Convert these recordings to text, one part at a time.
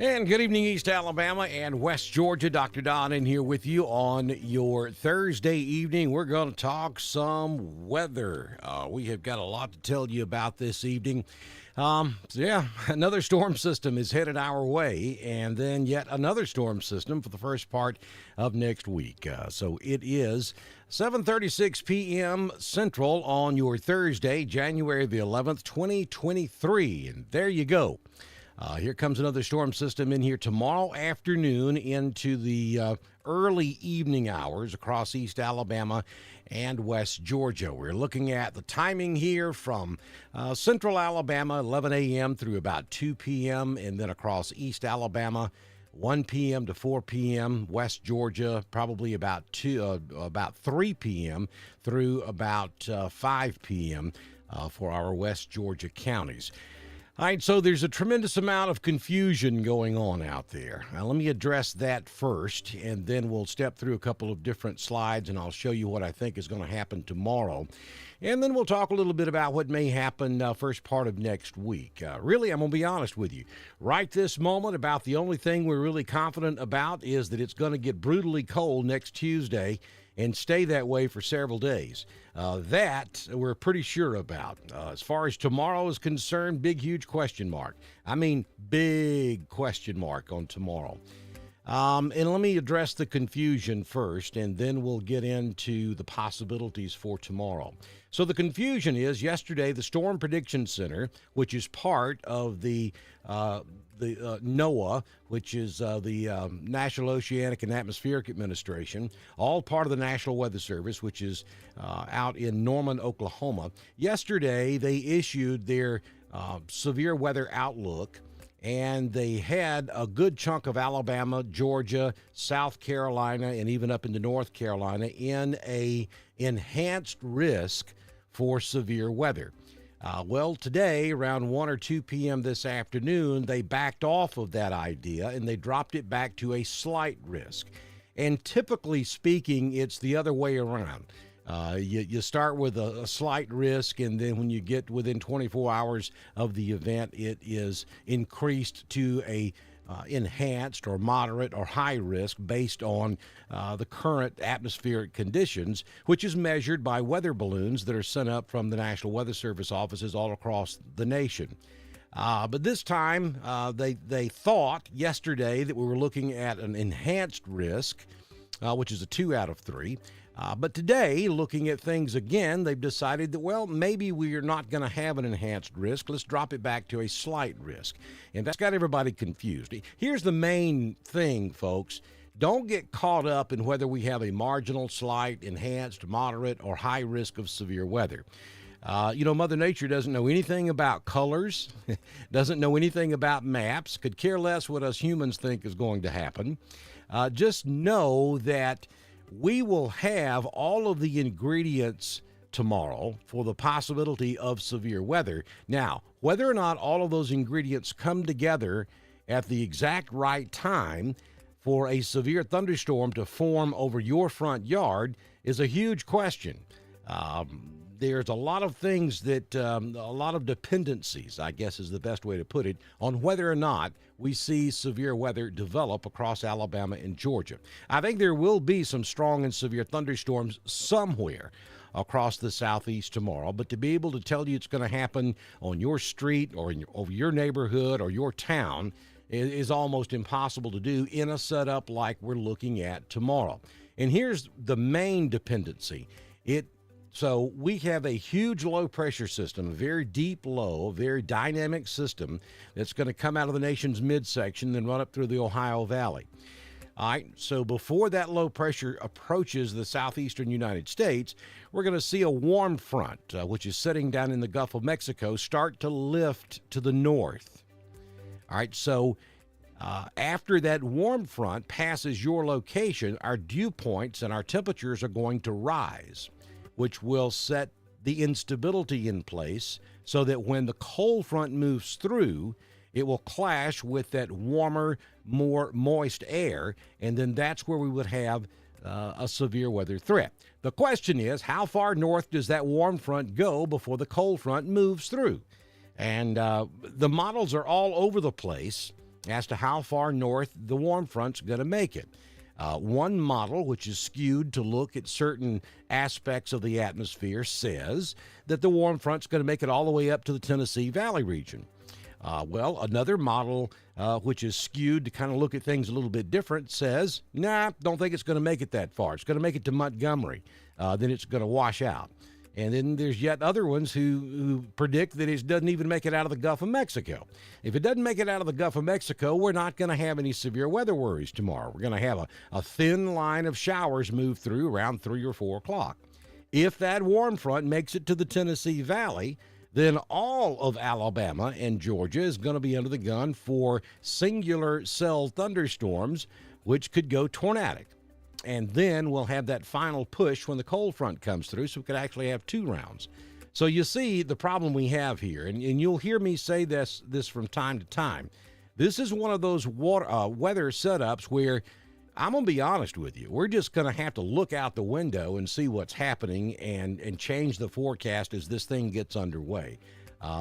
And good evening, East Alabama and West Georgia. Dr. Don in here with you on your Thursday evening. We're going to talk some weather. We have got a lot to tell you about this evening. Another storm system is headed our way, and then yet another storm system for the first part of next week. So it is 7:36 p.m. Central on your Thursday, January the 11th, 2023. And there you go. Here comes another storm system in here tomorrow afternoon into the early evening hours across East Alabama and West Georgia. We're looking at the timing here from central Alabama, 11 a.m. through about 2 p.m., and then across East Alabama, 1 p.m. to 4 p.m., West Georgia, probably about 3 p.m. through about 5 p.m. For our West Georgia counties. All right, so there's a tremendous amount of confusion going on out there. Now, let me address that first, and then we'll step through a couple of different slides, and I'll show you what I think is going to happen tomorrow. And then we'll talk a little bit about what may happen first part of next week. Really, I'm going to be honest with you. Right this moment, about the only thing we're really confident about is that it's going to get brutally cold next Tuesday and stay that way for several days. That we're pretty sure about. As far as tomorrow is concerned, big, huge question mark. I mean, big question mark on tomorrow. And let me address the confusion first, and then we'll get into the possibilities for tomorrow. So the confusion is yesterday, the Storm Prediction Center, which is part of the NOAA, which is the National Oceanic and Atmospheric Administration, all part of the National Weather Service, which is out in Norman, Oklahoma. Yesterday, they issued their severe weather outlook, and they had a good chunk of Alabama, Georgia, South Carolina, and even up into North Carolina in a enhanced risk for severe weather. Well, today, around 1 or 2 p.m. this afternoon, they backed off of that idea and they dropped it back to a slight risk. And typically speaking, it's the other way around. You start with a slight risk, and then when you get within 24 hours of the event, it is increased to a enhanced or moderate or high risk based on the current atmospheric conditions, which is measured by weather balloons that are sent up from the National Weather Service offices all across the nation. But this time, they thought yesterday that we were looking at an enhanced risk, which is a 2 out of 3. But today, looking at things again, they've decided that, well, maybe we are not going to have an enhanced risk. Let's drop it back to a slight risk. And that's got everybody confused. Here's the main thing, folks. Don't get caught up in whether we have a marginal, slight, enhanced, moderate, or high risk of severe weather. Mother Nature doesn't know anything about colors, doesn't know anything about maps, could care less what us humans think is going to happen. Just know that we will have all of the ingredients tomorrow for the possibility of severe weather. Now, whether or not all of those ingredients come together at the exact right time for a severe thunderstorm to form over your front yard is a huge question. There's a lot of things that, a lot of dependencies, I guess is the best way to put it, on whether or not we see severe weather develop across Alabama and Georgia. I think there will be some strong and severe thunderstorms somewhere across the southeast tomorrow, but to be able to tell you it's going to happen on your street or over your neighborhood or your town is almost impossible to do in a setup like we're looking at tomorrow. And here's the main dependency. So we have a huge low-pressure system, a very deep low, very dynamic system that's going to come out of the nation's midsection and run up through the Ohio Valley. All right, so before that low pressure approaches the southeastern United States, we're going to see a warm front, which is sitting down in the Gulf of Mexico, start to lift to the north. All right, so after that warm front passes your location, our dew points and our temperatures are going to rise, which will set the instability in place so that when the cold front moves through, it will clash with that warmer, more moist air, and then that's where we would have a severe weather threat. The question is, how far north does that warm front go before the cold front moves through? And the models are all over the place. as to how far north the warm front's going to make it. One model, which is skewed to look at certain aspects of the atmosphere, says that the warm front's going to make it all the way up to the Tennessee Valley region. Well, another model, which is skewed to kind of look at things a little bit different, says, nah, don't think it's going to make it that far. It's going to make it to Montgomery. Then it's going to wash out. And then there's yet other ones who predict that it doesn't even make it out of the Gulf of Mexico. If it doesn't make it out of the Gulf of Mexico, we're not going to have any severe weather worries tomorrow. We're going to have a thin line of showers move through around 3 or 4 o'clock. If that warm front makes it to the Tennessee Valley, then all of Alabama and Georgia is going to be under the gun for singular cell thunderstorms, which could go tornadic. And then we'll have that final push when the cold front comes through, so we could actually have 2 rounds. So you see the problem we have here, and you'll hear me say this from time to time. This is one of those weather setups where I'm going to be honest with you. We're just going to have to look out the window and see what's happening and change the forecast as this thing gets underway,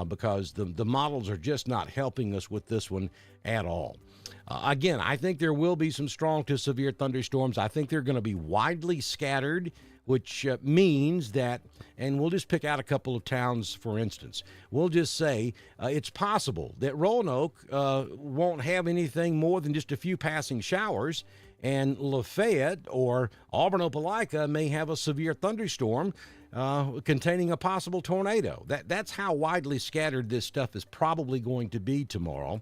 because the models are just not helping us with this one at all. Again, I think there will be some strong to severe thunderstorms. I think they're going to be widely scattered, which means that, and we'll just pick out a couple of towns for instance. We'll just say it's possible that Roanoke won't have anything more than just a few passing showers, and Lafayette or Auburn-Opelika may have a severe thunderstorm containing a possible tornado. That's how widely scattered this stuff is probably going to be tomorrow.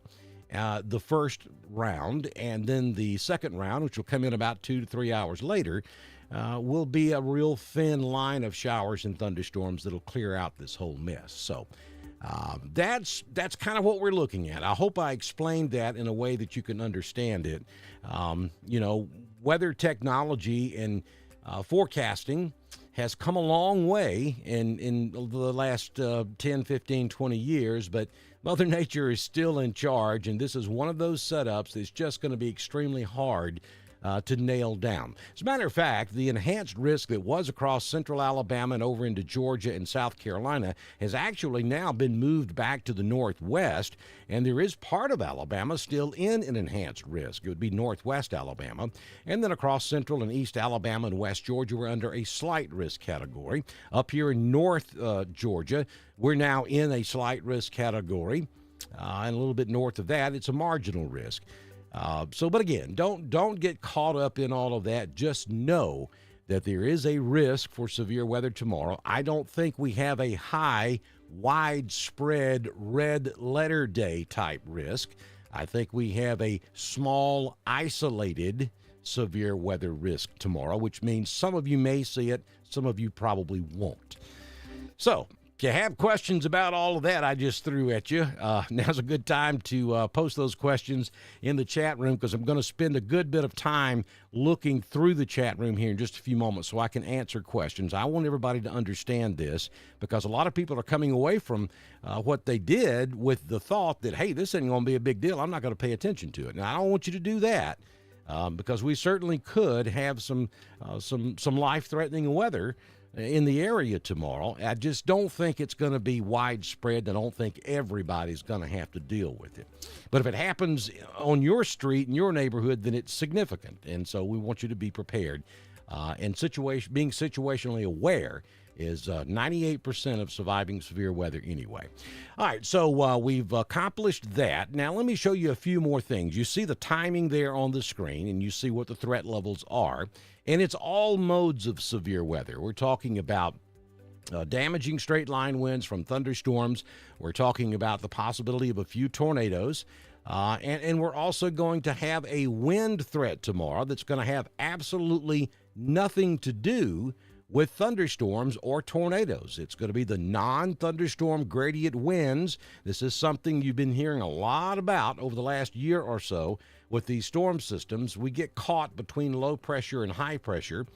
The first round, and then the second round, which will come in about 2 to 3 hours later, will be a real thin line of showers and thunderstorms that'll clear out this whole mess. So that's kind of what we're looking at. I hope I explained that in a way that you can understand it. Weather technology and forecasting has come a long way in the last 10, 15, 20 years, but Mother Nature is still in charge, and this is one of those setups that's just going to be extremely hard to nail down. As a matter of fact, the enhanced risk that was across central Alabama and over into Georgia and South Carolina has actually now been moved back to the northwest, and there is part of Alabama still in an enhanced risk. It would be northwest Alabama, and then across central and east Alabama and west Georgia, we're under a slight risk category. Up here in north Georgia, we're now in a slight risk category, and a little bit north of that, it's a marginal risk. But again, don't get caught up in all of that. Just know that there is a risk for severe weather tomorrow. I don't think we have a high, widespread red letter day type risk. I think we have a small, isolated severe weather risk tomorrow, which means some of you may see it, some of you probably won't. So, if you have questions about all of that I just threw at you, now's a good time to post those questions in the chat room, because I'm going to spend a good bit of time looking through the chat room here in just a few moments so I can answer questions. I want everybody to understand this, because a lot of people are coming away from what they did with the thought that, hey, this isn't going to be a big deal. I'm not going to pay attention to it. Now, I don't want you to do that, because we certainly could have some life-threatening weather in the area tomorrow. I just don't think it's going to be widespread. I don't think everybody's going to have to deal with it. But if it happens on your street, in your neighborhood, then it's significant. And so we want you to be prepared. And being situationally aware is 98% of surviving severe weather anyway. All right, so we've accomplished that. Now let me show you a few more things. You see the timing there on the screen, and you see what the threat levels are. And it's all modes of severe weather. We're talking about damaging straight line winds from thunderstorms. We're talking about the possibility of a few tornadoes. And we're also going to have a wind threat tomorrow that's going to have absolutely nothing to do with thunderstorms or tornadoes. It's going to be the non-thunderstorm gradient winds. This is something you've been hearing a lot about over the last year or so with these storm systems. We get caught between low pressure and high pressure,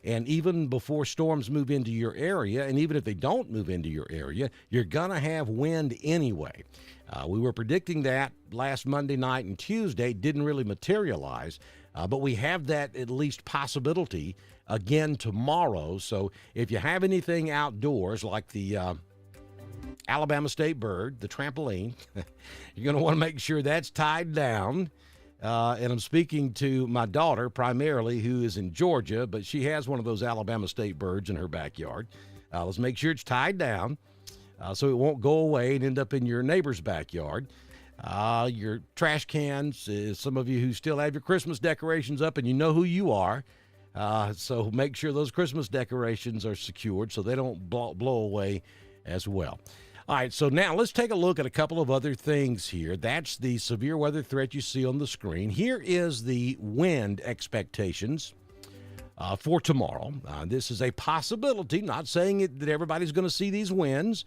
and even before storms move into your area, and even if they don't move into your area, you're going to have wind anyway. We were predicting that last Monday night and Tuesday. Didn't really materialize, but we have that at least possibility again tomorrow. So if you have anything outdoors, like the Alabama State bird, the trampoline. You're going to want to make sure that's tied down. And I'm speaking to my daughter primarily, who is in Georgia, but she has one of those Alabama State birds in her backyard. Let's make sure it's tied down so it won't go away and end up in your neighbor's backyard. Your trash cans, some of you who still have your Christmas decorations up, and you know who you are. So make sure those Christmas decorations are secured so they don't blow away as well. All right, so now let's take a look at a couple of other things here. That's the severe weather threat you see on the screen. Here is the wind expectations for tomorrow. This is a possibility, not saying that everybody's going to see these winds,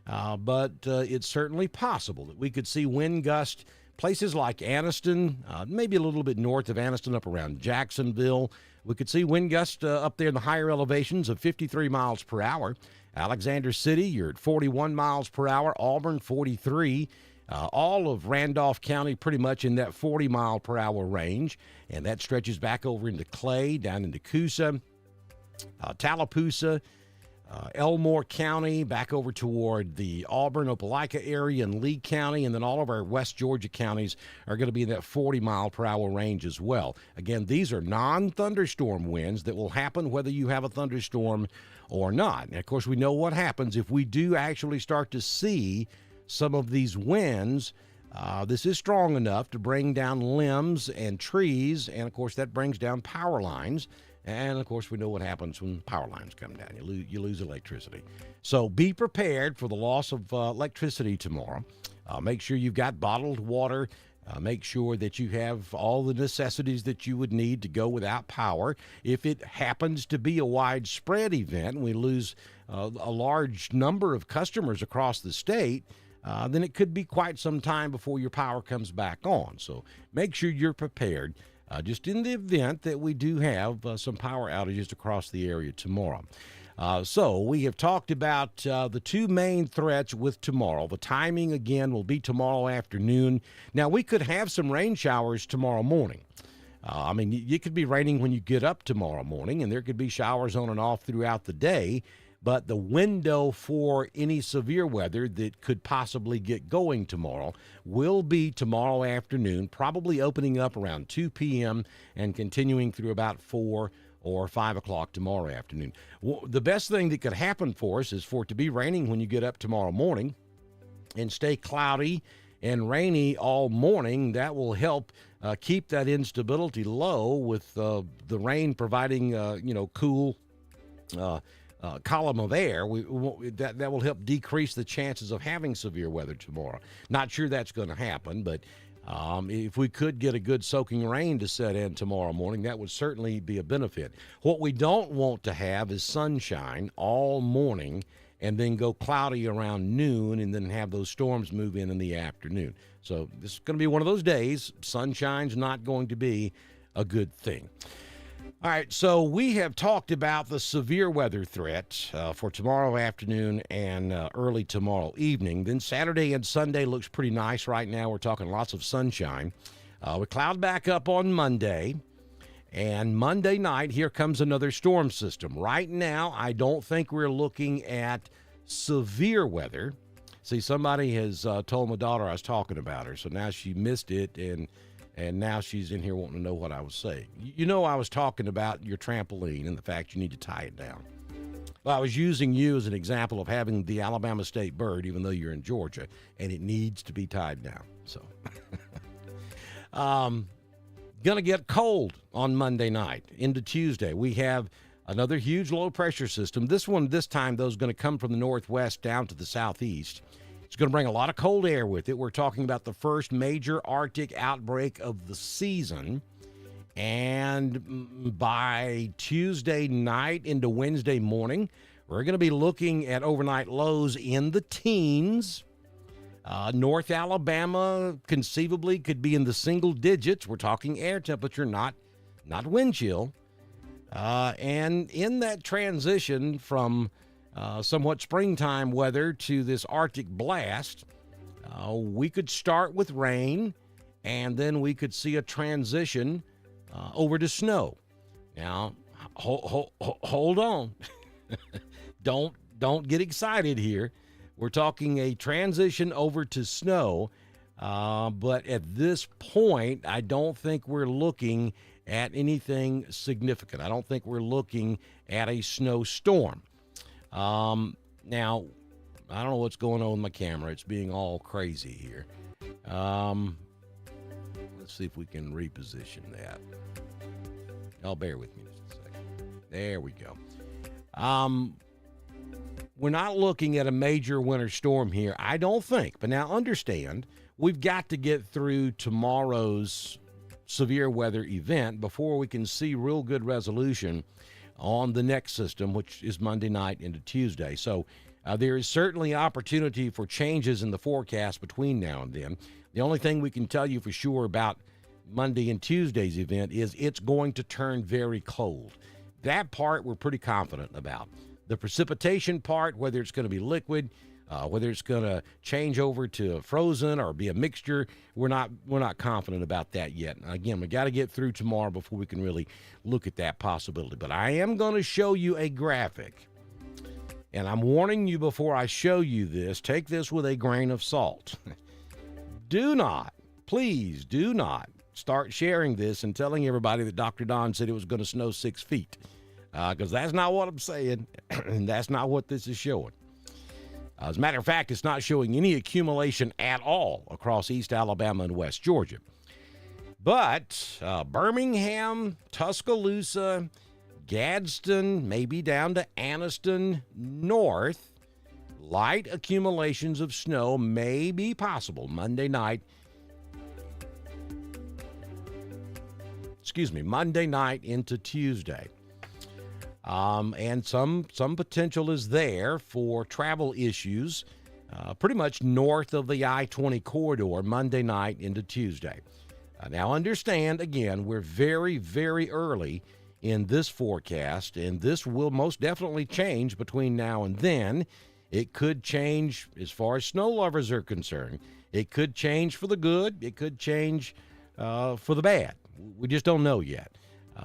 but it's certainly possible that we could see wind gusts places like Anniston, maybe a little bit north of Anniston, up around Jacksonville. We could see wind gusts up there in the higher elevations of 53 miles per hour. Alexander City, you're at 41 miles per hour. Auburn, 43. All of Randolph County pretty much in that 40 mile per hour range. And that stretches back over into Clay, down into Coosa, Tallapoosa, Elmore County, back over toward the Auburn, Opelika area and Lee County, and then all of our West Georgia counties are going to be in that 40 mile per hour range as well. Again, these are non-thunderstorm winds that will happen whether you have a thunderstorm or not. And of course, we know what happens if we do actually start to see some of these winds. This is strong enough to bring down limbs and trees, and of course, that brings down power lines. And, of course, we know what happens when power lines come down. You lose electricity. So be prepared for the loss of electricity tomorrow. Make sure you've got bottled water. Make sure that you have all the necessities that you would need to go without power. If it happens to be a widespread event and we lose a large number of customers across the state, then it could be quite some time before your power comes back on. So make sure you're prepared. Just in the event that we do have some power outages across the area tomorrow. So we have talked about the two main threats with tomorrow. The timing, again, will be tomorrow afternoon. Now, we could have some rain showers tomorrow morning. I mean, it could be raining when you get up tomorrow morning, and there could be showers on and off throughout the day. But the window for any severe weather that could possibly get going tomorrow will be tomorrow afternoon, probably opening up around 2 p.m. and continuing through about 4 or 5 o'clock tomorrow afternoon. The best thing that could happen for us is for it to be raining when you get up tomorrow morning and stay cloudy and rainy all morning. That will help keep that instability low with the rain providing, cool column of air. That will help decrease the chances of having severe weather tomorrow. Not sure that's going to happen, but if we could get a good soaking rain to set in tomorrow morning, that would certainly be a benefit. What we don't want to have is sunshine all morning and then go cloudy around noon and then have those storms move in the afternoon. So this is going to be one of those days. Sunshine's not going to be a good thing. All right, so we have talked about the severe weather threat for tomorrow afternoon and early tomorrow evening. Then Saturday and Sunday looks pretty nice right now. We're talking lots of sunshine. We cloud back up on Monday. And Monday night, here comes another storm system. Right now, I don't think we're looking at severe weather. See, somebody has told my daughter I was talking about her, so now she missed it, and now she's in here wanting to know what I was saying. You know, I was talking about your trampoline and the fact you need to tie it down. Well, I was using you as an example of having the Alabama State bird, even though you're in Georgia, and it needs to be tied down. So, going to get cold on Monday night into Tuesday. We have another huge low pressure system. This time, though, is going to come from the northwest down to the southeast. It's going to bring a lot of cold air with it. We're talking about the first major Arctic outbreak of the season. And by Tuesday night into Wednesday morning, we're going to be looking at overnight lows in the teens. North Alabama conceivably could be in the single digits. We're talking air temperature, not wind chill. And in that transition from somewhat springtime weather to this Arctic blast, we could start with rain, and then we could see a transition over to snow. Now, hold on. Don't get excited here. We're talking a transition over to snow, but at this point, I don't think we're looking at anything significant. I don't think we're looking at a snowstorm. Now, I don't know what's going on with my camera. It's being all crazy here. Let's see if we can reposition that. Y'all bear with me just a second. There we go. We're not looking at a major winter storm here, I don't think. But now understand, we've got to get through tomorrow's severe weather event before we can see real good resolution on the next system, which is Monday night into Tuesday. So there is certainly opportunity for changes in the forecast between now and then. The only thing we can tell you for sure about Monday and Tuesday's event is it's going to turn very cold. That part we're pretty confident about. The precipitation part, whether it's going to be liquid, whether it's going to change over to frozen or be a mixture, we're not confident about that yet. Again, we got to get through tomorrow before we can really look at that possibility. But I am going to show you a graphic, and I'm warning you before I show you this. Take this with a grain of salt. Do not, please do not start sharing this and telling everybody that Dr. Don said it was going to snow 6 feet, because that's not what I'm saying, and that's not what this is showing. As a matter of fact, it's not showing any accumulation at all across East Alabama and West Georgia. But Birmingham, Tuscaloosa, Gadsden, maybe down to Anniston North, light accumulations of snow may be possible Monday night into Tuesday. And some potential is there for travel issues pretty much north of the I-20 corridor Monday night into Tuesday. Now understand, again, we're very, very early in this forecast, and this will most definitely change between now and then. It could change as far as snow lovers are concerned. It could change for the good. It could change for the bad. We just don't know yet.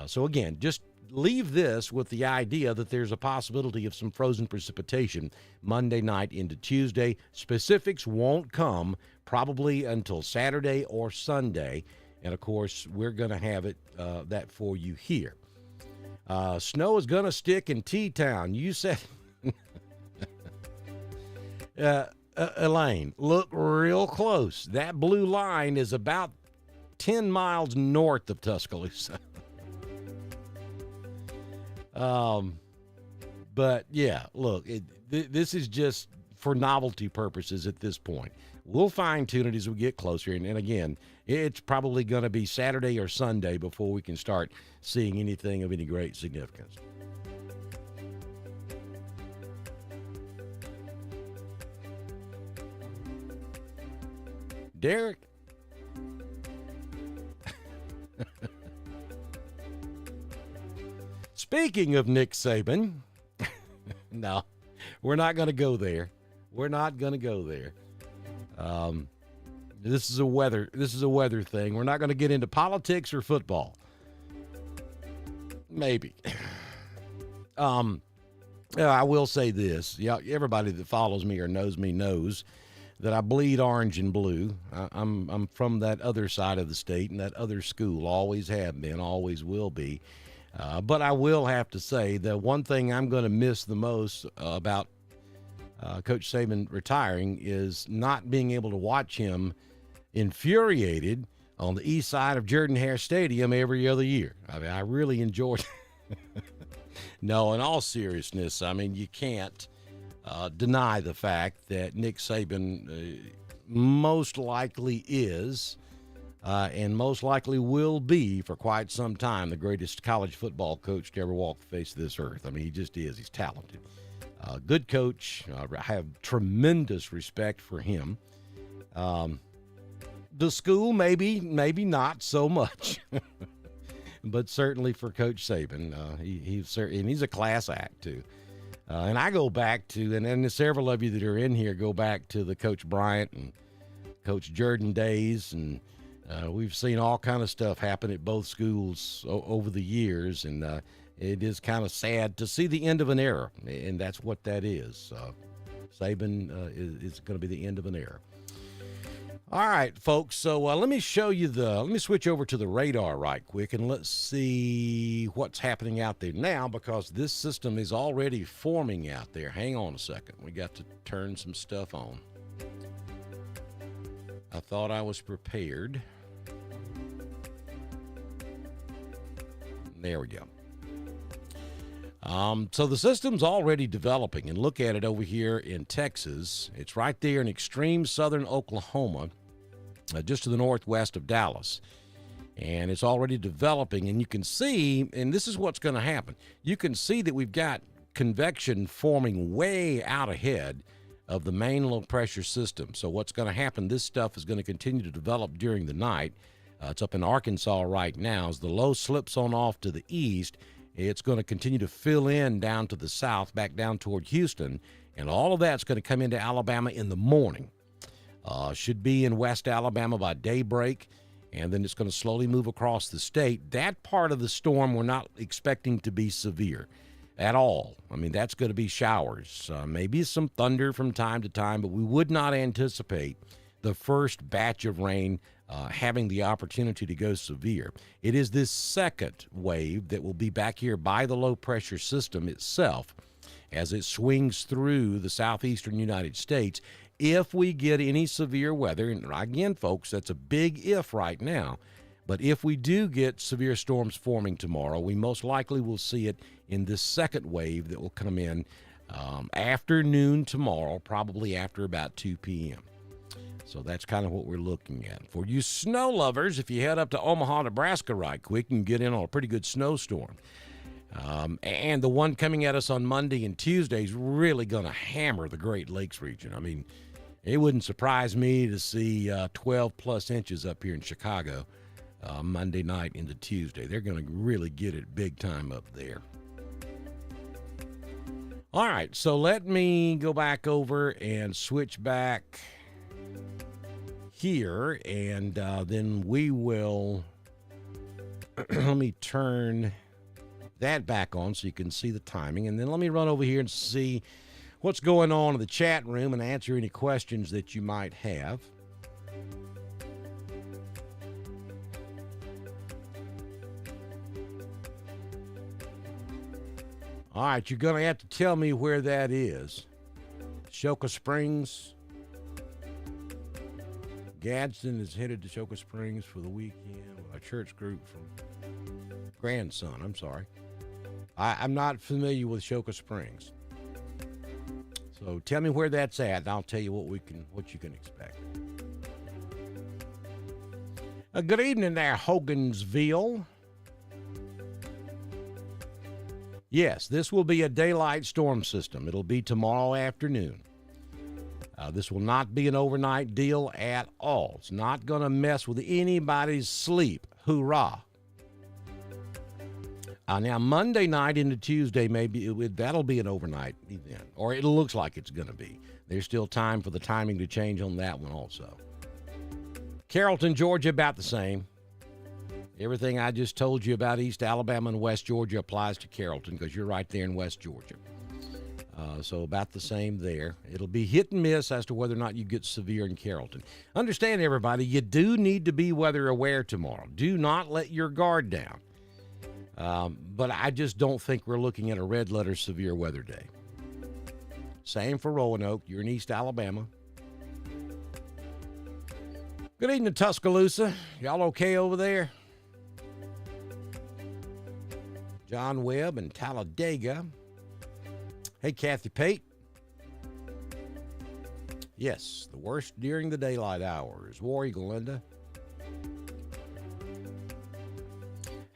So again, just leave this with the idea that there's a possibility of some frozen precipitation Monday night into Tuesday. Specifics won't come probably until Saturday or Sunday. And of course, we're going to have it that for you here. Snow is going to stick in T-Town. You said, Elaine, look real close. That blue line is about 10 miles north of Tuscaloosa. But yeah, look, this is just for novelty purposes at this point. We'll fine tune it as we get closer. And again, it's probably going to be Saturday or Sunday before we can start seeing anything of any great significance. Derek? Speaking of Nick Saban, no, we're not going to go there. We're not going to go there. This is a weather thing. We're not going to get into politics or football. Maybe. I will say this. Yeah, everybody that follows me or knows me knows that I bleed orange and blue. I'm from that other side of the state and that other school. Always have been, always will be. But I will have to say that one thing I'm going to miss the most about Coach Saban retiring is not being able to watch him infuriated on the east side of Jordan-Hare Stadium every other year. I mean, I really enjoyed it. No, in all seriousness, I mean, you can't deny the fact that Nick Saban most likely is and most likely will be for quite some time the greatest college football coach to ever walk the face of this earth. I mean, he just is. He's talented. Good coach. I have tremendous respect for him. The school, maybe not so much. But certainly for Coach Saban, he's a class act, too. And I go back to, and then several of you that are in here go back to the Coach Bryant and Coach Jordan days, and we've seen all kind of stuff happen at both schools over the years, and it is kind of sad to see the end of an era, and that's what that is. Saban is going to be the end of an era. All right, folks. So let me show you let me switch over to the radar right quick, and let's see what's happening out there now, because this system is already forming out there. Hang on a second. We got to turn some stuff on. I thought I was prepared. There we go. So the system's already developing, and look at it over here in Texas. It's right there in extreme southern Oklahoma, just to the northwest of Dallas. And it's already developing, and you can see, and this is what's going to happen. You can see that we've got convection forming way out ahead of the main low pressure system. So what's going to happen, this stuff is going to continue to develop during the night. It's up in Arkansas right now. As the low slips on off to the east, it's going to continue to fill in down to the south, back down toward Houston, and all of that's going to come into Alabama in the morning. Should be in West Alabama by daybreak, and then it's going to slowly move across the state. That part of the storm we're not expecting to be severe at all. I mean, that's going to be showers, maybe some thunder from time to time, but we would not anticipate the first batch of rain having the opportunity to go severe. It is this second wave that will be back here by the low pressure system itself as it swings through the southeastern United States. If we get any severe weather, and again, folks, that's a big if right now, but if we do get severe storms forming tomorrow, we most likely will see it in this second wave that will come in afternoon tomorrow, probably after about 2 p.m. So that's kind of what we're looking at. For you snow lovers, if you head up to Omaha, Nebraska right quick, you can get in on a pretty good snowstorm. And the one coming at us on Monday and Tuesday is really going to hammer the Great Lakes region. I mean, it wouldn't surprise me to see 12-plus inches up here in Chicago Monday night into Tuesday. They're going to really get it big time up there. All right, so let me go back over and switch back here, and then we will let me turn that back on so you can see the timing, and then let me run over here and see what's going on in the chat room and answer any questions that you might have. All right, you're going to have to tell me where that is. Shoka Springs. Gadsden is headed to Shoka Springs for the weekend with a church group from grandson. I'm sorry. I'm not familiar with Shoka Springs. So tell me where that's at, and I'll tell you what you can expect. Good evening there, Hogansville. Yes, this will be a daylight storm system. It'll be tomorrow afternoon. This will not be an overnight deal at all. It's not going to mess with anybody's sleep. Hoorah. Now, Monday night into Tuesday, maybe that'll be an overnight event, or it looks like it's going to be. There's still time for the timing to change on that one also. Carrollton, Georgia, about the same. Everything I just told you about East Alabama and West Georgia applies to Carrollton because you're right there in West Georgia. So about the same there. It'll be hit and miss as to whether or not you get severe in Carrollton. Understand, everybody, you do need to be weather aware tomorrow. Do not let your guard down. But I just don't think we're looking at a red letter severe weather day. Same for Roanoke. You're in East Alabama. Good evening, Tuscaloosa. Y'all okay over there? John Webb and Talladega. Hey, Kathy Pate. Yes, the worst during the daylight hours. War Eagle, Linda.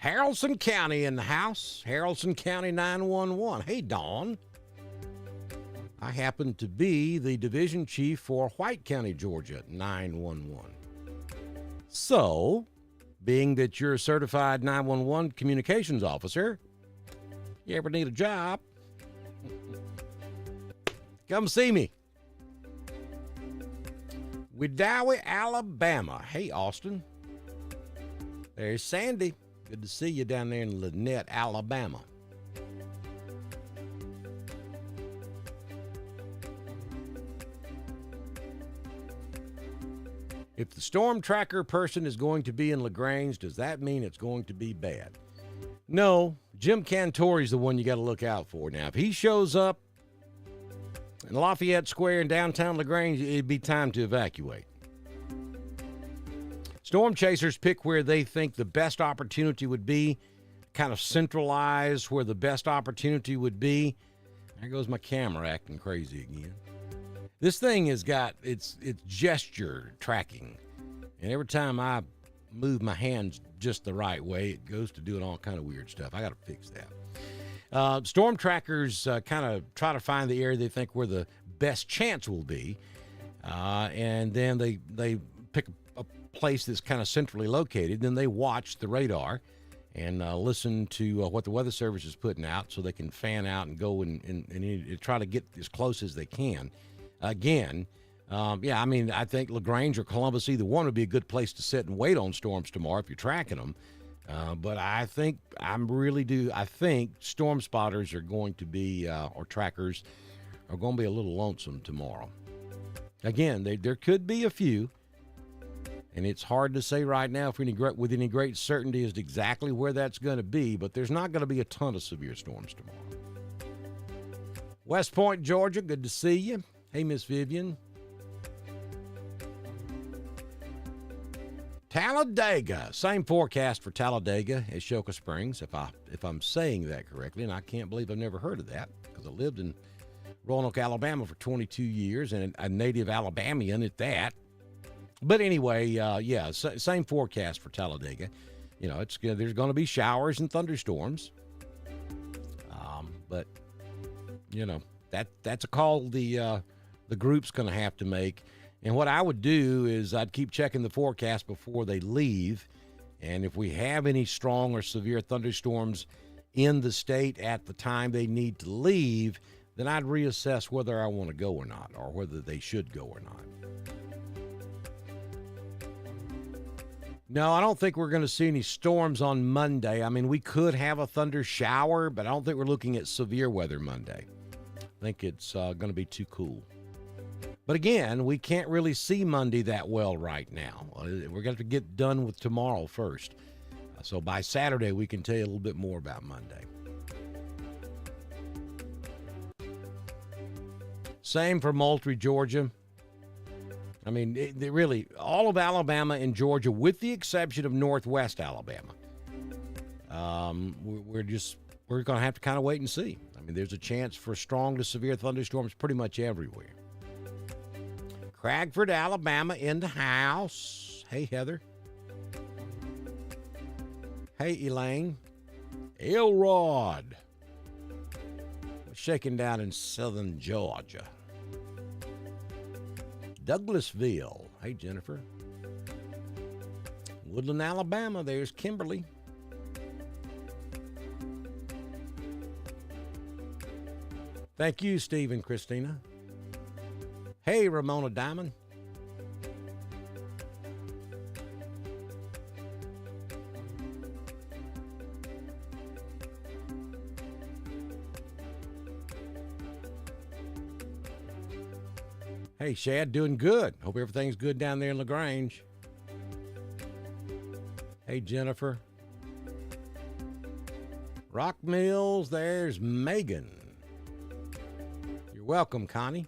Haralson County in the house. Haralson County 911. Hey, Dawn. I happen to be the division chief for White County, Georgia, 911. So, being that you're a certified 911 communications officer, you ever need a job, come see me. Wedowee, Alabama. Hey, Austin. There's Sandy. Good to see you down there in Lynette, Alabama. If the storm tracker person is going to be in LaGrange, does that mean it's going to be bad? No, Jim Cantori's the one you got to look out for. Now, if he shows up in Lafayette Square in downtown LaGrange, it'd be time to evacuate. Storm chasers pick where they think the best opportunity would be, kind of centralize where the best opportunity would be. There goes my camera acting crazy again. This thing has got its gesture tracking, and every time I move my hands just the right way, it goes to doing all kind of weird stuff. I got to fix that. Storm trackers kind of try to find the area they think where the best chance will be, and then they pick a place that's kind of centrally located. Then they watch the radar and listen to what the Weather Service is putting out, so they can fan out and go and try to get as close as they can. Again, I think LaGrange or Columbus, either one would be a good place to sit and wait on storms tomorrow if you're tracking them. But I think storm spotters are going to be, or trackers are going to be a little lonesome tomorrow. Again, there could be a few, and it's hard to say right now with any great certainty as to exactly where that's going to be, but there's not going to be a ton of severe storms tomorrow. West Point, Georgia, good to see you. Hey, Miss Vivian. Talladega, same forecast for Talladega as Shoka Springs, if I'm saying that correctly, and I can't believe I've never heard of that because I lived in Roanoke, Alabama for 22 years and a native Alabamian at that. But anyway, same forecast for Talladega. You know, there's going to be showers and thunderstorms, but you know that's a call the group's going to have to make. And what I would do is I'd keep checking the forecast before they leave. And if we have any strong or severe thunderstorms in the state at the time they need to leave, then I'd reassess whether I want to go or not, or whether they should go or not. No, I don't think we're going to see any storms on Monday. I mean, we could have a thunder shower, but I don't think we're looking at severe weather Monday. I think it's going to be too cool. But again, we can't really see Monday that well right now. We're going to have to get done with tomorrow first. So by Saturday, we can tell you a little bit more about Monday. Same for Moultrie, Georgia. I mean, really, all of Alabama and Georgia, with the exception of northwest Alabama, we're going to have to kind of wait and see. I mean, there's a chance for strong to severe thunderstorms pretty much everywhere. Cragford, Alabama in the house. Hey, Heather. Hey, Elaine. Elrod. Shaking down in southern Georgia. Douglasville. Hey, Jennifer. Woodland, Alabama. There's Kimberly. Thank you, Steve and Christina. Hey, Ramona Diamond. Hey, Shad, doing good. Hope everything's good down there in LaGrange. Hey, Jennifer. Rock Mills, there's Megan. You're welcome, Connie.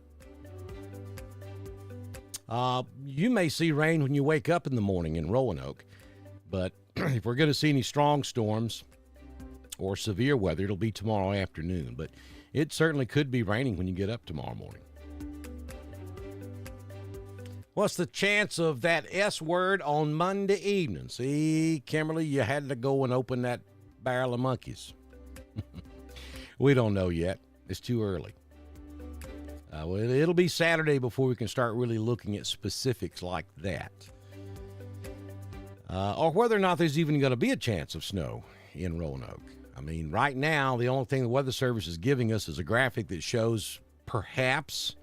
You may see rain when you wake up in the morning in Roanoke, but if we're going to see any strong storms or severe weather, it'll be tomorrow afternoon. But it certainly could be raining when you get up tomorrow morning. What's the chance of that S word on Monday evening? See, Kimberly, you had to go and open that barrel of monkeys. We don't know yet. It's too early. Well, it'll be Saturday before we can start really looking at specifics like that. Or whether or not there's even going to be a chance of snow in Roanoke. I mean, right now, the only thing the Weather Service is giving us is a graphic that shows perhaps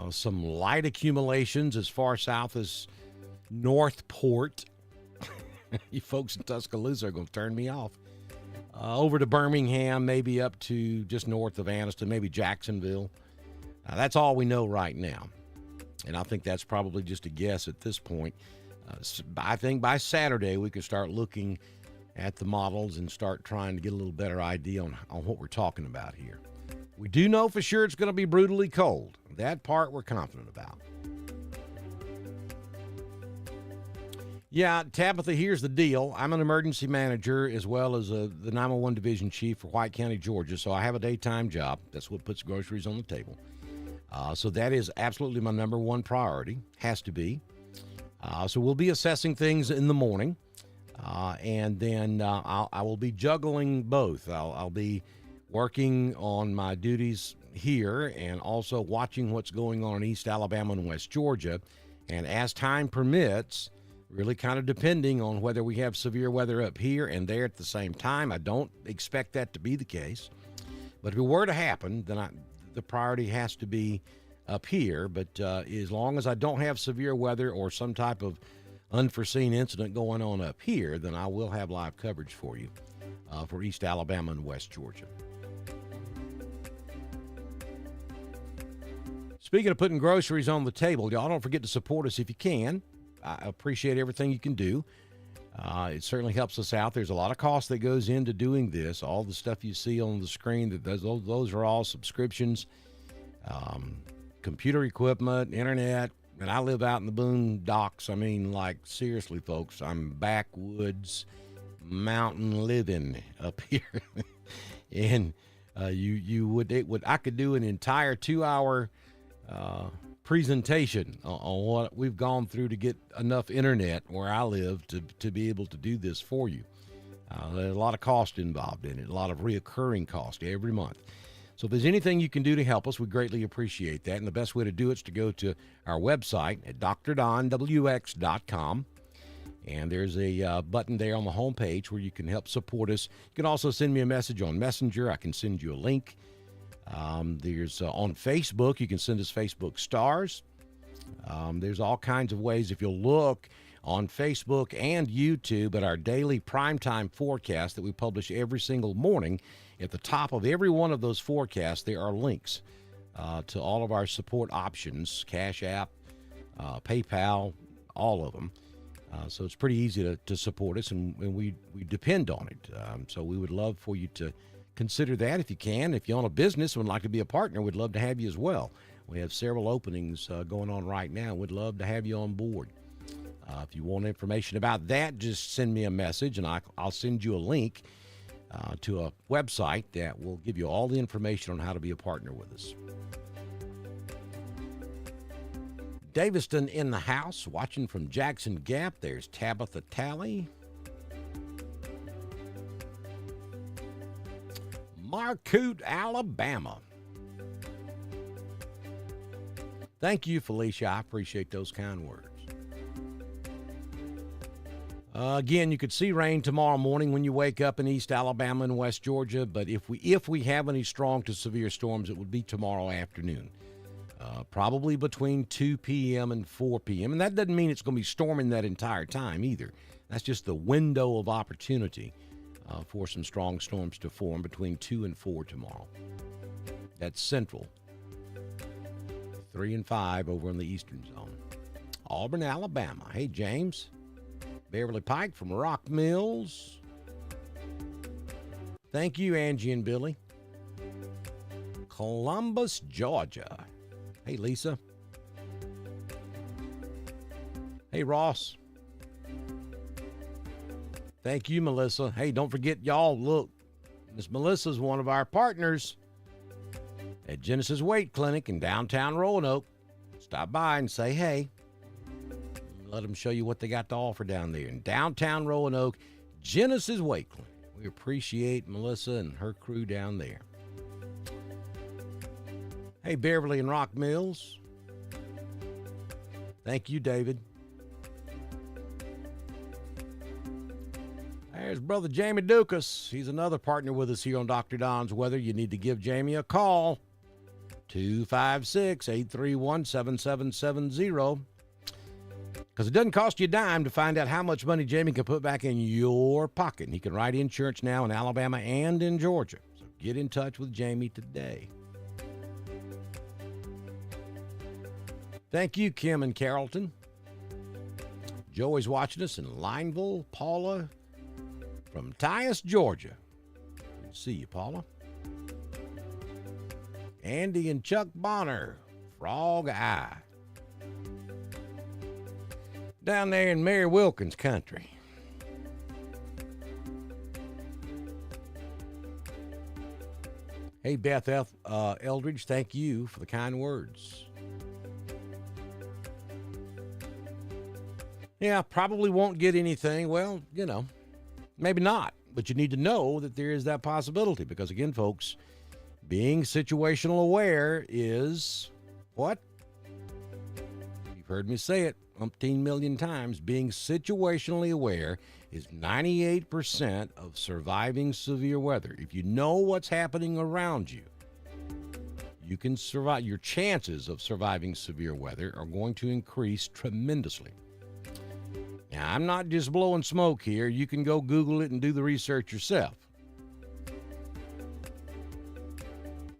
some light accumulations as far south as Northport. You folks in Tuscaloosa are going to turn me off. Over to Birmingham, maybe up to just north of Anniston, maybe Jacksonville. That's all we know right now. And I think that's probably just a guess at this point. I think by Saturday we can start looking at the models and start trying to get a little better idea on what we're talking about here. We do know for sure it's going to be brutally cold. That part we're confident about. Yeah, Tabitha, here's the deal. I'm an emergency manager as well as the 911 division chief for White County, Georgia, so I have a daytime job. That's what puts groceries on the table. So that is absolutely my number one priority. Has to be. So we'll be assessing things in the morning, and then I will be juggling both. I'll be working on my duties here and also watching what's going on in East Alabama and West Georgia. And as time permits, really kind of depending on whether we have severe weather up here and there at the same time. I don't expect that to be the case. But if it were to happen, then the priority has to be up here. But as long as I don't have severe weather or some type of unforeseen incident going on up here, then I will have live coverage for you for East Alabama and West Georgia. Speaking of putting groceries on the table, y'all don't forget to support us if you can. I appreciate everything you can do. It certainly helps us out. There's a lot of cost that goes into doing this. All the stuff you see on the screen, those are all subscriptions, computer equipment, internet. And I live out in the boondocks. I mean, like, seriously, folks, I'm backwoods mountain living up here. And I could do an entire 2-hour presentation on what we've gone through to get enough internet where I live to be able to do this for you. There's a lot of cost involved in it, a lot of reoccurring cost every month. So if there's anything you can do to help us, we greatly appreciate that. And the best way to do it is to go to our website at drdonwx.com. And there's a button there on the homepage where you can help support us. You can also send me a message on Messenger. I can send you a link. There's on Facebook, you can send us Facebook stars. There's all kinds of ways. If you'll look on Facebook and YouTube at our daily primetime forecast that we publish every single morning, at the top of every one of those forecasts, there are links to all of our support options, Cash App, PayPal, all of them. So it's pretty easy to support us, and we depend on it. So we would love for you to consider that if you can. If you own a business and would like to be a partner, we'd love to have you as well. We have several openings going on right now. We'd love to have you on board. If you want information about that, just send me a message, and I'll send you a link to a website that will give you all the information on how to be a partner with us. Daviston in the house, watching from Jackson Gap. There's Tabitha Talley. Marcoot, Alabama. Thank you, Felicia. I appreciate those kind words. Again, you could see rain tomorrow morning when you wake up in East Alabama and West Georgia, but if we have any strong to severe storms, it would be tomorrow afternoon. Probably between 2 p.m. and 4 p.m. And that doesn't mean it's going to be storming that entire time either. That's just the window of opportunity for some strong storms to form between 2 and 4 tomorrow. That's central. 3 and 5 over in the eastern zone. Auburn, Alabama. Hey, James. Beverly Pike from Rock Mills. Thank you, Angie and Billy. Columbus, Georgia. Hey, Lisa. Hey, Ross. Thank you, Melissa. Hey, don't forget, y'all, look, Miss Melissa's one of our partners at Genesis Weight Clinic in downtown Roanoke. Stop by and say hey. Let them show you what they got to offer down there in downtown Roanoke, Genesis Weight Clinic. We appreciate Melissa and her crew down there. Hey, Beverly and Rock Mills. Thank you, David. There's Brother Jamie Dukas. He's another partner with us here on Dr. Don's Weather. You need to give Jamie a call. 256-831-7770. Because it doesn't cost you a dime to find out how much money Jamie can put back in your pocket. And he can write insurance now in Alabama and in Georgia. So get in touch with Jamie today. Thank you, Kim and Carrollton. Joey's watching us in Lineville. Paula from Tyus, Georgia. Good to see you, Paula. Andy and Chuck Bonner, Frog Eye. Down there in Mary Wilkins country. Hey, Beth Eldridge, thank you for the kind words. Yeah, probably won't get anything. Well, maybe not. But you need to know that there is that possibility because, again, folks, being situational aware is what? You've heard me say it umpteen million times. Being situationally aware is 98% of surviving severe weather. If you know what's happening around you, you can survive. Your chances of surviving severe weather are going to increase tremendously. Now, I'm not just blowing smoke here. You can go Google it and do the research yourself.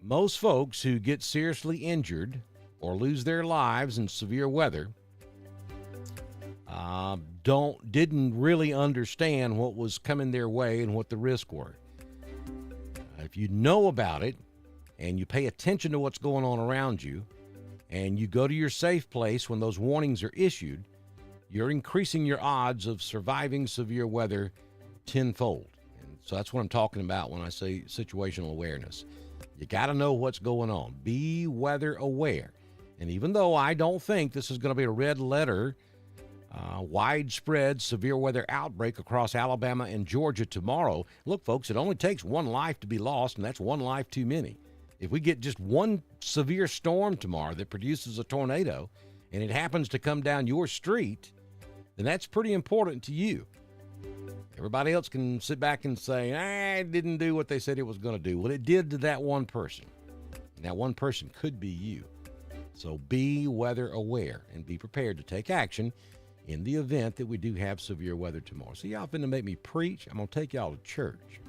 Most folks who get seriously injured or lose their lives in severe weather didn't really understand what was coming their way and what the risks were. If you know about it and you pay attention to what's going on around you and you go to your safe place when those warnings are issued, you're increasing your odds of surviving severe weather tenfold. And so that's what I'm talking about when I say situational awareness. You got to know what's going on. Be weather aware. And even though I don't think this is going to be a red letter, widespread severe weather outbreak across Alabama and Georgia tomorrow, look, folks, it only takes one life to be lost, and that's one life too many. If we get just one severe storm tomorrow that produces a tornado, and it happens to come down your street, then that's pretty important to you. Everybody else can sit back and say, it didn't do what they said it was going to do. Well, it did to that one person. And that one person could be you. So be weather aware and be prepared to take action in the event that we do have severe weather tomorrow. So y'all finna make me preach. I'm going to take y'all to church.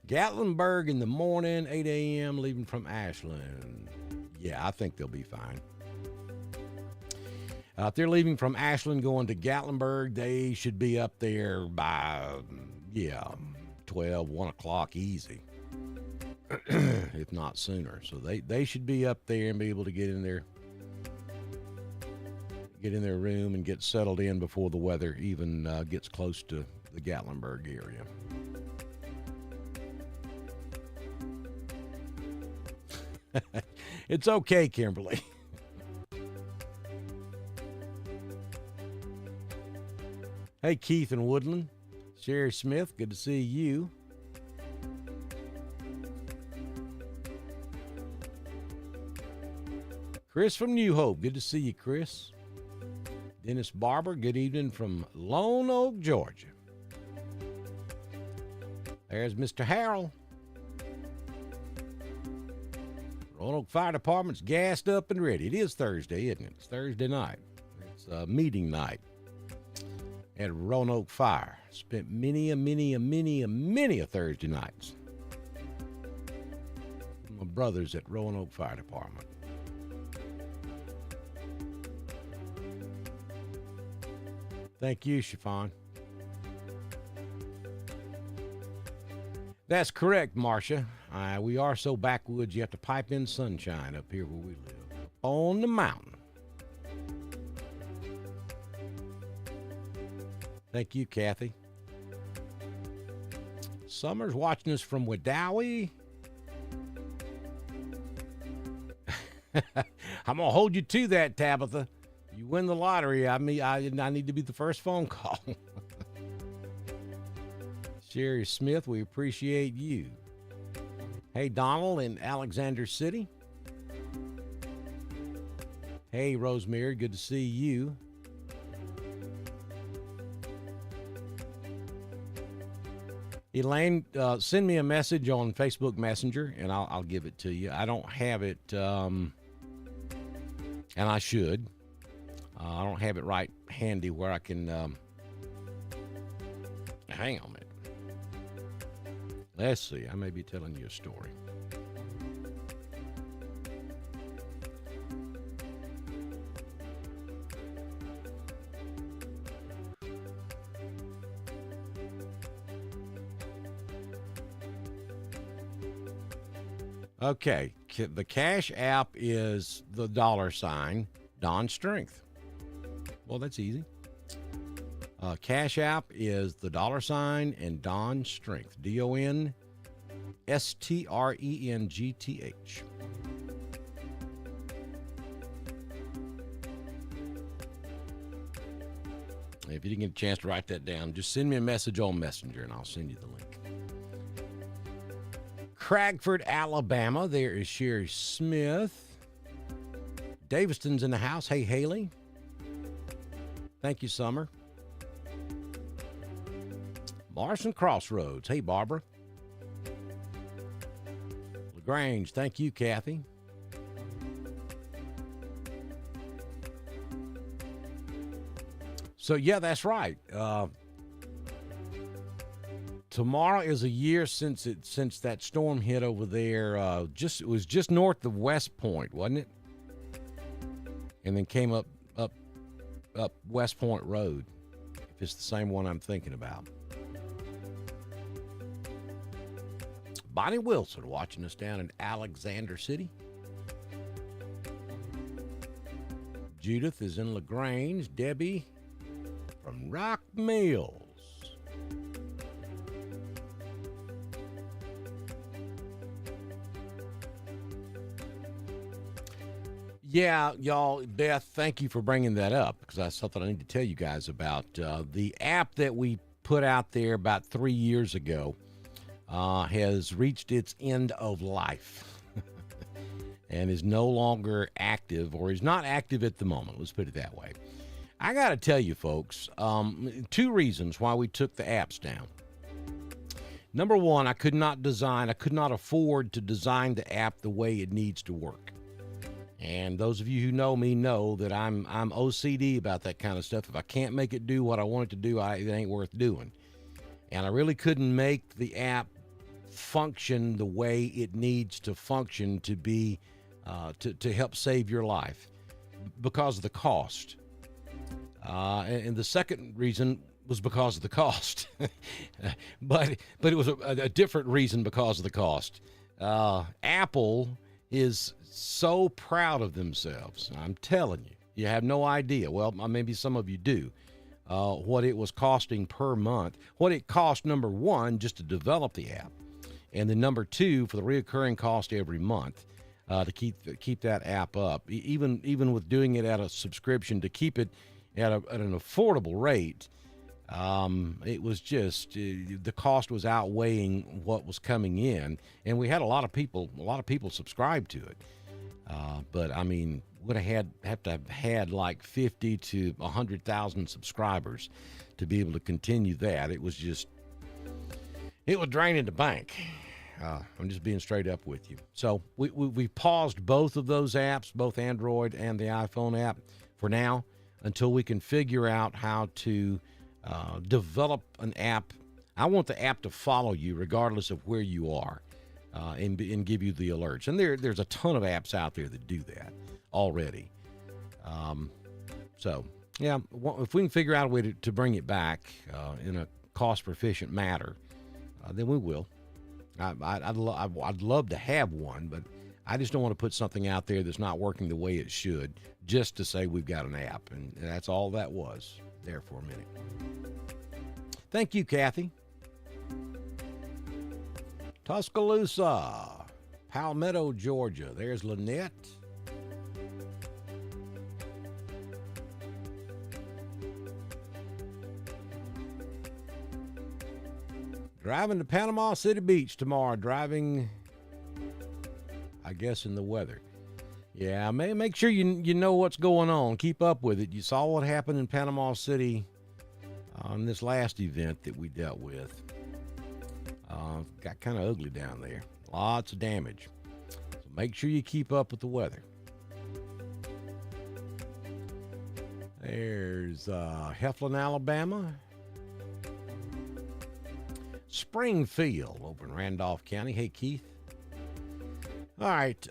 Gatlinburg in the morning, 8 a.m., leaving from Ashland. Yeah, I think they'll be fine. If they're leaving from Ashland going to Gatlinburg, they should be up there by, 1 o'clock easy, if not sooner. So they should be up there and be able to get in their room and get settled in before the weather even gets close to the Gatlinburg area. It's okay, Kimberly. Hey, Keith and Woodland. Sherry Smith, good to see you. Chris from New Hope, good to see you, Chris. Dennis Barber, good evening from Lone Oak, Georgia. There's Mr. Harrell. Roanoke Fire Department's gassed up and ready. It is Thursday, isn't it? It's Thursday night. It's meeting night at Roanoke Fire. Spent many a Thursday nights with my brothers at Roanoke Fire Department. Thank you, Chiffon. That's correct, Marcia. We are so backwoods, you have to pipe in sunshine up here where we live. On the mountain. Thank you, Kathy. Summer's watching us from Wedowee. I'm going to hold you to that, Tabitha. You win the lottery, I need to be the first phone call. Sherry Smith, we appreciate you. Hey, Donald in Alexander City. Hey, Rosemary, good to see you. Elaine, send me a message on Facebook Messenger, and I'll give it to you. I don't have it, and I should. I don't have it right handy where I can, hang on a minute. Let's see, I may be telling you a story. Okay, the Cash App is the $ Don Strength. Well, that's easy. Cash App is the $ and Don Strength. DonStrength. If you didn't get a chance to write that down, just send me a message on Messenger and I'll send you the link. Cragford, Alabama, there is Sherry Smith. Daviston's in the house. Hey, Haley. Thank you, Summer. Morrison Crossroads. Hey, Barbara. LaGrange. Thank you, Kathy. So, yeah, that's right. Tomorrow is a year since that storm hit over there. It was just north of West Point, wasn't it? And then came up West Point Road, if it's the same one I'm thinking about. Bonnie Wilson watching us down in Alexander City. Judith is in LaGrange. Debbie from Rock Mills. Yeah, y'all, Beth, thank you for bringing that up because that's something I need to tell you guys about. The app that we put out there about 3 years ago has reached its end of life and is no longer active, or is not active at the moment. Let's put it that way. I got to tell you, folks, 2 reasons why we took the apps down. Number one, I could not afford to design the app the way it needs to work. And those of you who know me know that I'm OCD about that kind of stuff. If I can't make it do what I want it to do, it ain't worth doing. And I really couldn't make the app function the way it needs to function to be to help save your life because of the cost. And the second reason was because of the cost. but it was a different reason because of the cost. Apple is so proud of themselves. I'm telling you, you have no idea. Well, maybe some of you do. What it was costing per month. What it cost, number one, just to develop the app. And then number two, for the reoccurring cost every month to keep that app up. Even with doing it at a subscription, to keep it at an affordable rate, it was just the cost was outweighing what was coming in, and we had a lot of people subscribe to it. But I mean, would have to have had like 50 to 100,000 subscribers to be able to continue that. It was draining the bank. I'm just being straight up with you. So we paused both of those apps, both Android and the iPhone app, for now until we can figure out how to develop an app. I want the app to follow you regardless of where you are, and give you the alerts. And there's a ton of apps out there that do that already. So yeah, if we can figure out a way to bring it back in a cost-efficient manner, then we will. I'd love to have one, but I just don't want to put something out there that's not working the way it should just to say we've got an app. And that's all that was there for a minute. Thank you, Kathy. Tuscaloosa, Palmetto, Georgia. There's Lynette. Driving to Panama City Beach tomorrow. Driving, I guess, in the weather. Yeah, make sure you know what's going on. Keep up with it. You saw what happened in Panama City on this last event that we dealt with. Got kind of ugly down there. Lots of damage. So make sure you keep up with the weather. There's Heflin, Alabama. Springfield over in Randolph County. Hey, Keith. All right.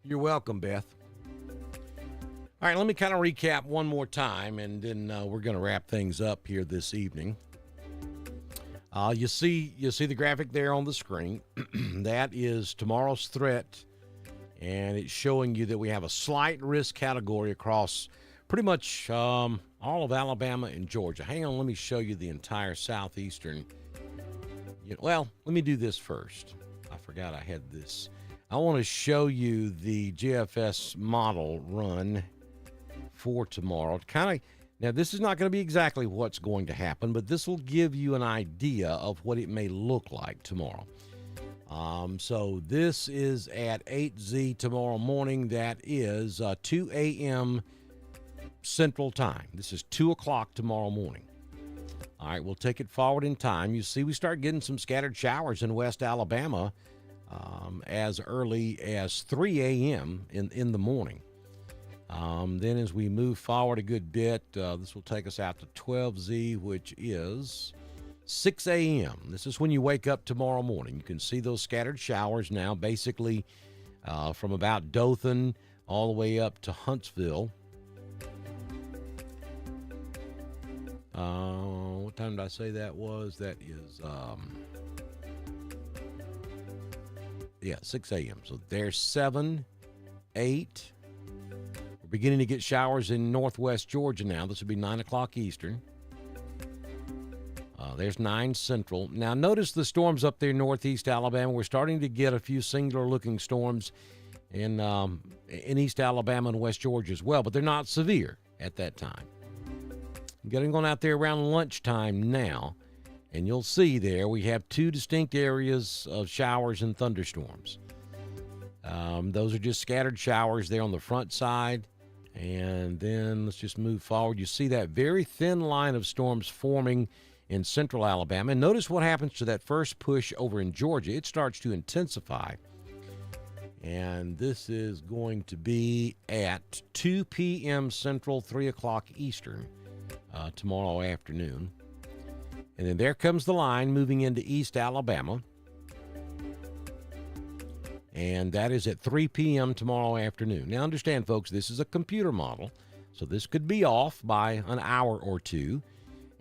You're welcome, Beth. All right, let me kind of recap one more time, and then we're going to wrap things up here this evening. You see the graphic there on the screen. That is tomorrow's threat, and it's showing you that we have a slight risk category across pretty much all of Alabama and Georgia. Hang on, let me show you the entire southeastern. Well, let me do this first. I forgot I had this. I want to show you the GFS model run for tomorrow. Now, this is not going to be exactly what's going to happen, but this will give you an idea of what it may look like tomorrow. So this is at 8Z tomorrow morning. That is 2 a.m. Central Time. This is 2 o'clock tomorrow morning. All right, we'll take it forward in time. You see, we start getting some scattered showers in West Alabama as early as 3 a.m. in the morning. Then as we move forward a good bit, this will take us out to 12Z, which is 6 a.m. This is when you wake up tomorrow morning. You can see those scattered showers now, basically from about Dothan all the way up to Huntsville. What time did I say that was? That is, 6 a.m. So there's 7, 8. We're beginning to get showers in northwest Georgia now. This would be 9 o'clock Eastern. There's 9 Central. Now, notice the storms up there in northeast Alabama. We're starting to get a few singular-looking storms in East Alabama and West Georgia as well, but they're not severe at that time. Getting on out there around lunchtime now, and you'll see there we have 2 distinct areas of showers and thunderstorms. Those are just scattered showers there on the front side. And then let's just move forward. You see that very thin line of storms forming in central Alabama. And notice what happens to that first push over in Georgia. It starts to intensify. And this is going to be at 2 p.m. Central, 3 o'clock Eastern tomorrow afternoon. And then there comes the line moving into East Alabama. And that is at 3 p.m. tomorrow afternoon. Now, understand, folks, this is a computer model, so this could be off by an hour or two,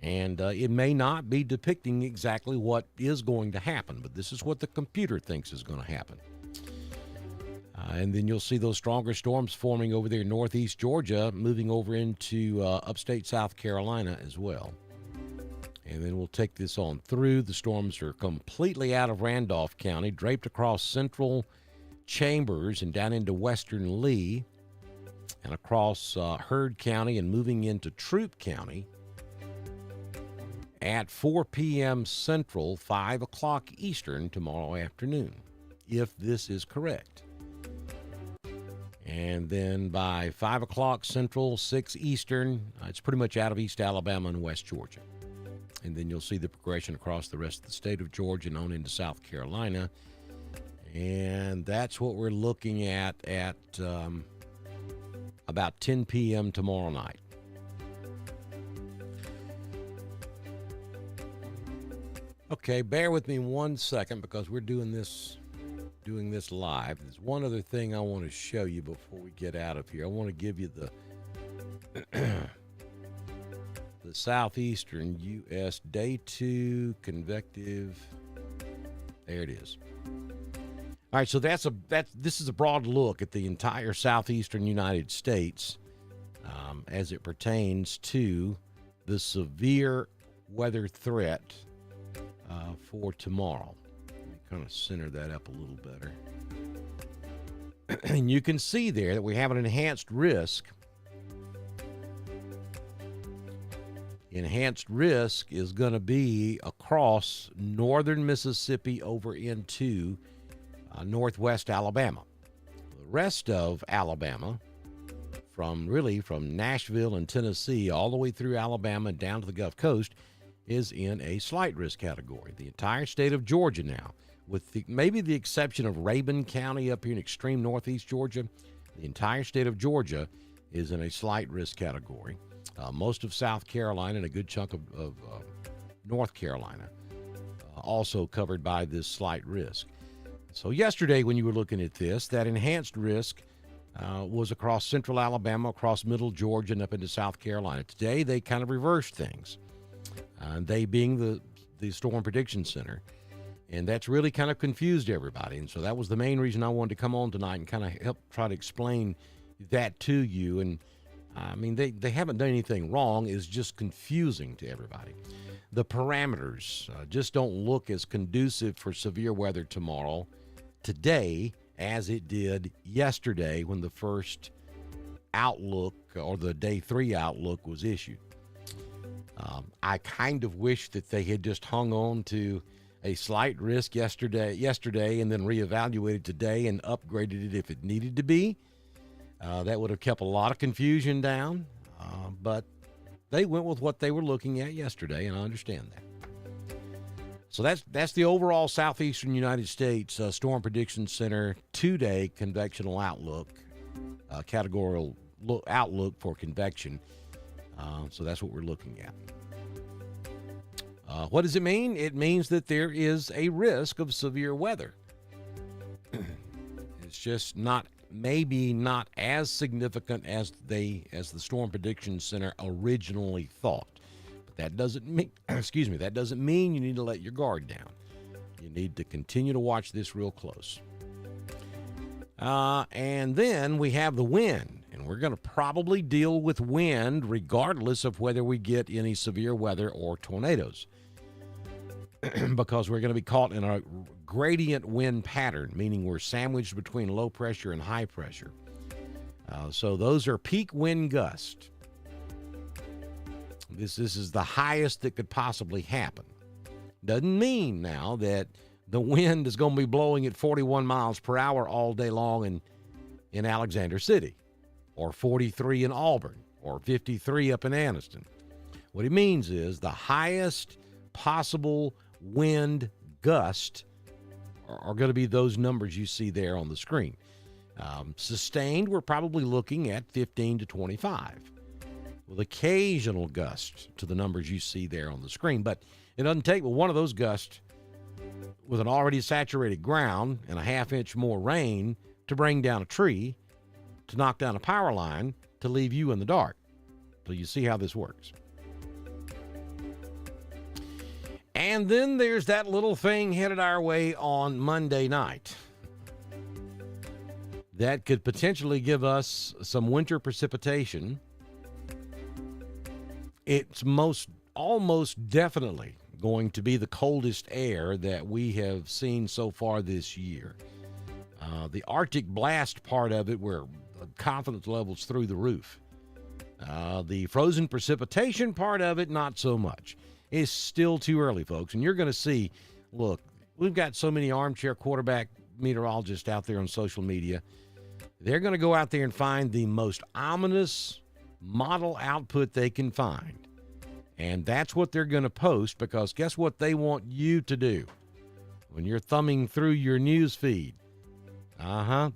and it may not be depicting exactly what is going to happen, but this is what the computer thinks is going to happen. And then you'll see those stronger storms forming over there in northeast Georgia, moving over into upstate South Carolina as well. And then we'll take this on through. The storms are completely out of Randolph County, draped across central Chambers and down into western Lee and across Heard County and moving into Troup County at 4 p.m. Central, 5 o'clock Eastern tomorrow afternoon, if this is correct. And then by 5 o'clock Central, 6 Eastern, it's pretty much out of East Alabama and West Georgia. And then you'll see the progression across the rest of the state of Georgia and on into South Carolina. And that's what we're looking at about 10 p.m. tomorrow night. Okay, bear with me 1 second because we're doing this live. There's one other thing I want to show you before we get out of here. I want to give you the southeastern U.S. Day 2 convective. There it is. All right, so this is a broad look at the entire southeastern United States as it pertains to the severe weather threat for tomorrow. Let me kind of center that up a little better. And you can see there that we have an enhanced risk. Enhanced risk is going to be across northern Mississippi over into northwest Alabama. The rest of Alabama, from Nashville and Tennessee all the way through Alabama and down to the Gulf Coast, is in a slight risk category. The entire state of Georgia now, with maybe the exception of Rabun County up here in extreme northeast Georgia, the entire state of Georgia is in a slight risk category. Most of South Carolina and a good chunk of North Carolina also covered by this slight risk. So yesterday when you were looking at this, that enhanced risk was across central Alabama, across middle Georgia, and up into South Carolina. Today, they kind of reversed things, they being the Storm Prediction Center. And that's really kind of confused everybody. And so that was the main reason I wanted to come on tonight and kind of help try to explain that to you. And I mean, they haven't done anything wrong. It's just confusing to everybody. The parameters just don't look as conducive for severe weather today, as it did yesterday when the first outlook or the day 3 outlook was issued. I kind of wish that they had just hung on to a slight risk yesterday and then reevaluated today and upgraded it if it needed to be. That would have kept a lot of confusion down, but they went with what they were looking at yesterday, and I understand that. So that's the overall southeastern United States Storm Prediction Center 2-day convectional outlook, categorical outlook for convection. So that's what we're looking at. What does it mean? It means that there is a risk of severe weather. It's just maybe not as significant as the Storm Prediction Center originally thought. But that doesn't mean, that doesn't mean you need to let your guard down. You need to continue to watch this real close. And then we have the wind. And we're going to probably deal with wind regardless of whether we get any severe weather or tornadoes. Because we're going to be caught in a gradient wind pattern, meaning we're sandwiched between low pressure and high pressure. So those are peak wind gusts. This is the highest that could possibly happen. Doesn't mean now that the wind is going to be blowing at 41 miles per hour all day long in Alexander City, or 43 in Auburn, or 53 up in Anniston. What it means is the highest possible wind gust are going to be those numbers you see there on the screen. Sustained, we're probably looking at 15 to 25, with occasional gusts to the numbers you see there on the screen. But it doesn't take one of those gusts with an already saturated ground and a half-inch more rain to bring down a tree, to knock down a power line, to leave you in the dark. So you see how this works. And then there's that little thing headed our way on Monday night that could potentially give us some winter precipitation. It's almost definitely going to be the coldest air that we have seen so far this year. The Arctic blast part of it, where the confidence level's through the roof. The frozen precipitation part of it, not so much. It's still too early, folks. And you're going to see, look, we've got so many armchair quarterback meteorologists out there on social media. They're going to go out there and find the most ominous model output they can find. And that's what they're going to post, because guess what they want you to do when you're thumbing through your news feed?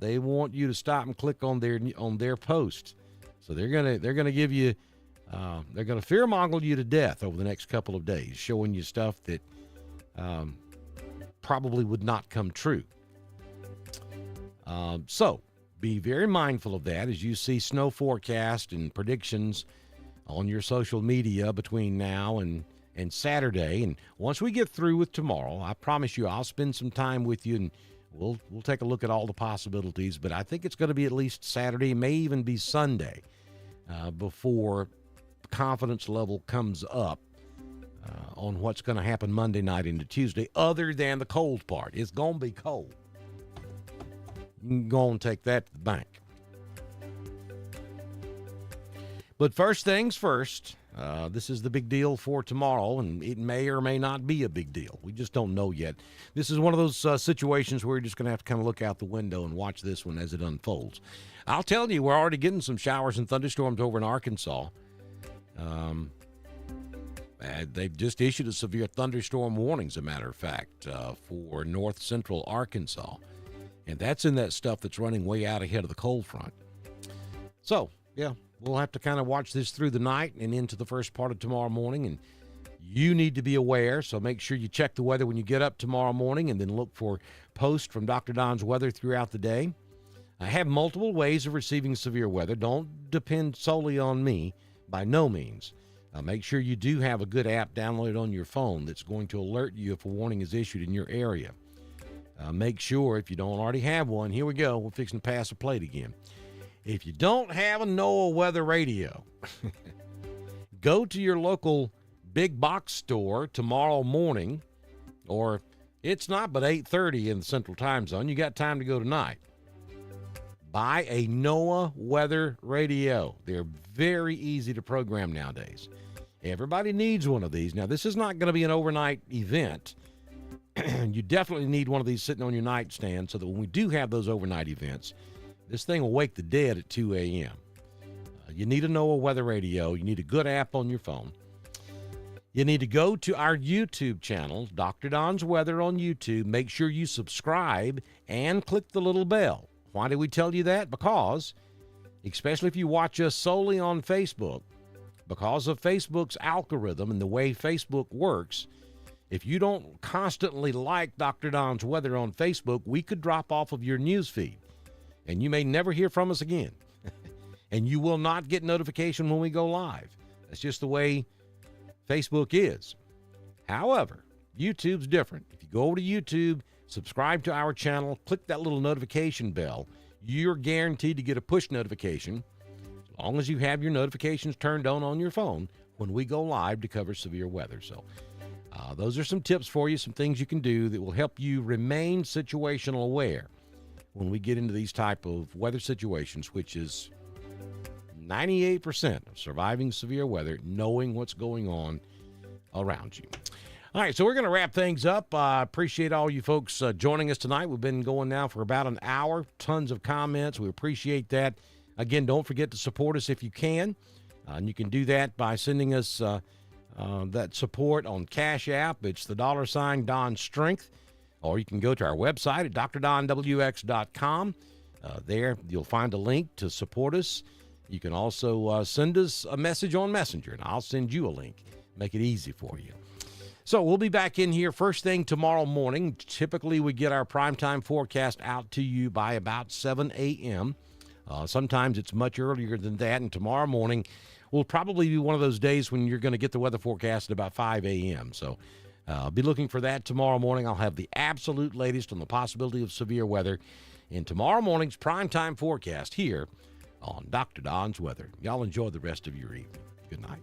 They want you to stop and click on their post. So they're gonna give you, they're gonna fearmonger you to death over the next couple of days, showing you stuff that probably would not come true. So be very mindful of that as you see snow forecast and predictions on your social media between now and Saturday. And once we get through with tomorrow, I promise you I'll spend some time with you and we'll take a look at all the possibilities. But I think it's going to be at least Saturday, may even be Sunday, before confidence level comes up on what's going to happen Monday night into Tuesday, other than the cold part. It's going to be cold. You can go and take that to the bank. But first things first, this is the big deal for tomorrow, and it may or may not be a big deal. We just don't know yet. This is one of those situations where you're just going to have to kind of look out the window and watch this one as it unfolds. I'll tell you, we're already getting some showers and thunderstorms over in Arkansas. They've just issued a severe thunderstorm warning, as a matter of fact, for north central Arkansas. And that's in that stuff that's running way out ahead of the cold front. So, yeah, we'll have to kind of watch this through the night and into the first part of tomorrow morning. And you need to be aware, so make sure you check the weather when you get up tomorrow morning, and then look for posts from Dr. Don's weather throughout the day. I have multiple ways of receiving severe weather. Don't depend solely on me, by no means. Make sure you do have a good app downloaded on your phone that's going to alert you if a warning is issued in your area. Make sure, if you don't already have one, here we go, we're fixing to pass a plate again. If you don't have a NOAA weather radio, go to your local big box store tomorrow morning, or it's not but 8:30 in the Central Time Zone. You got time to go tonight. Buy a NOAA weather radio. They're very easy to program nowadays. Everybody needs one of these. Now, this is not going to be an overnight event. You definitely need one of these sitting on your nightstand so that when we do have those overnight events, this thing will wake the dead at 2 a.m. You need a NOAA weather radio. You need a good app on your phone. You need to go to our YouTube channel, Dr. Don's Weather on YouTube. Make sure you subscribe and click the little bell. Why do we tell you that? Because, especially if you watch us solely on Facebook, because of Facebook's algorithm and the way Facebook works, if you don't constantly like Dr. Don's Weather on Facebook, we could drop off of your news feed, and you may never hear from us again. And you will not get notification when we go live. That's just the way Facebook is. However, YouTube's different. If you go over to YouTube, subscribe to our channel, click that little notification bell, you're guaranteed to get a push notification as long as you have your notifications turned on your phone when we go live to cover severe weather. So those are some tips for you, some things you can do that will help you remain situational aware when we get into these type of weather situations, which is 98% of surviving severe weather, knowing what's going on around you. All right, so we're going to wrap things up. I appreciate all you folks joining us tonight. We've been going now for about an hour. Tons of comments. We appreciate that. Again, don't forget to support us if you can. And you can do that by sending us that support on Cash App. It's the $ Don Strength. Or you can go to our website at drdonwx.com. There you'll find a link to support us. You can also send us a message on Messenger, and I'll send you a link. Make it easy for you. So we'll be back in here first thing tomorrow morning. Typically, we get our primetime forecast out to you by about 7 a.m. Sometimes it's much earlier than that, and tomorrow morning will probably be one of those days when you're going to get the weather forecast at about 5 a.m. So I'll be looking for that tomorrow morning. I'll have the absolute latest on the possibility of severe weather in tomorrow morning's primetime forecast here on Dr. Don's Weather. Y'all enjoy the rest of your evening. Good night.